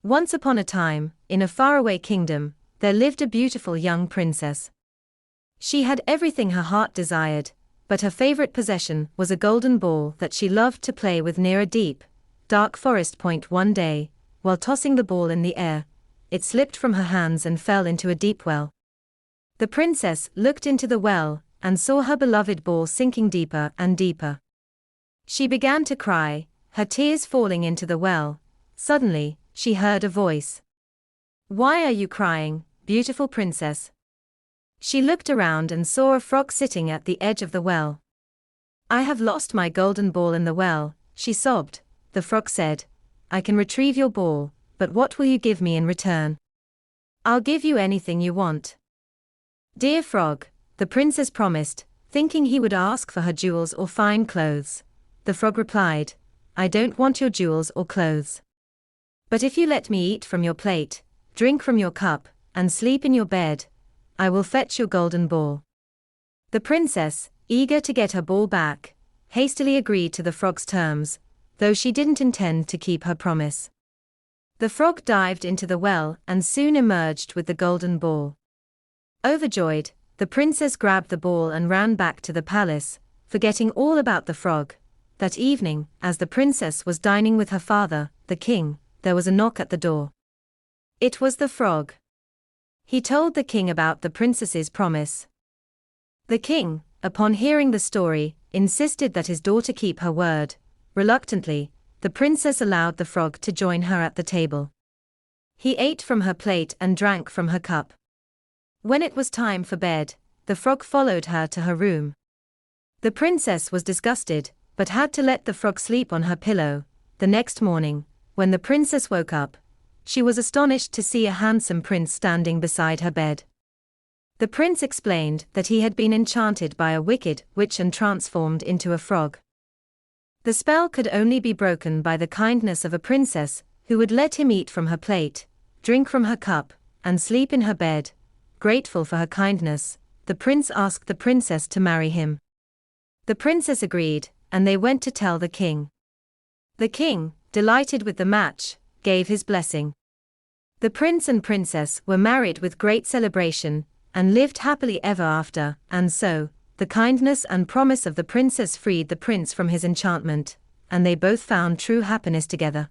Once upon a time, in a faraway kingdom, there lived a beautiful young princess. She had everything her heart desired, but her favorite possession was a golden ball that she loved to play with near a deep, dark forest point. One day, while tossing the ball in the air, it slipped from her hands and fell into a deep well. The princess looked into the well and saw her beloved ball sinking deeper and deeper. She began to cry, her tears falling into the well. Suddenly, she heard a voice. "Why are you crying, beautiful princess?" She looked around and saw a frog sitting at the edge of the well. "I have lost my golden ball in the well," she sobbed. The frog said, "I can retrieve your ball, but what will you give me in return?" "I'll give you anything you want." "Dear frog," the princess promised, thinking he would ask for her jewels or fine clothes. The frog replied, "I don't want your jewels or clothes. But if you let me eat from your plate, drink from your cup, and sleep in your bed, I will fetch your golden ball." The princess, eager to get her ball back, hastily agreed to the frog's terms, though she didn't intend to keep her promise. The frog dived into the well and soon emerged with the golden ball. Overjoyed, the princess grabbed the ball and ran back to the palace, forgetting all about the frog. That evening, as the princess was dining with her father, the king, there was a knock at the door. It was the frog. He told the king about the princess's promise. The king, upon hearing the story, insisted that his daughter keep her word. Reluctantly, the princess allowed the frog to join her at the table. He ate from her plate and drank from her cup. When it was time for bed, the frog followed her to her room. The princess was disgusted, but had to let the frog sleep on her pillow. The next morning, when the princess woke up, she was astonished to see a handsome prince standing beside her bed. The prince explained that he had been enchanted by a wicked witch and transformed into a frog. The spell could only be broken by the kindness of a princess, who would let him eat from her plate, drink from her cup, and sleep in her bed. Grateful for her kindness, the prince asked the princess to marry him. The princess agreed, and they went to tell the king. The king, delighted with the match, gave his blessing. The prince and princess were married with great celebration, and lived happily ever after. And so, the kindness and promise of the princess freed the prince from his enchantment, and they both found true happiness together.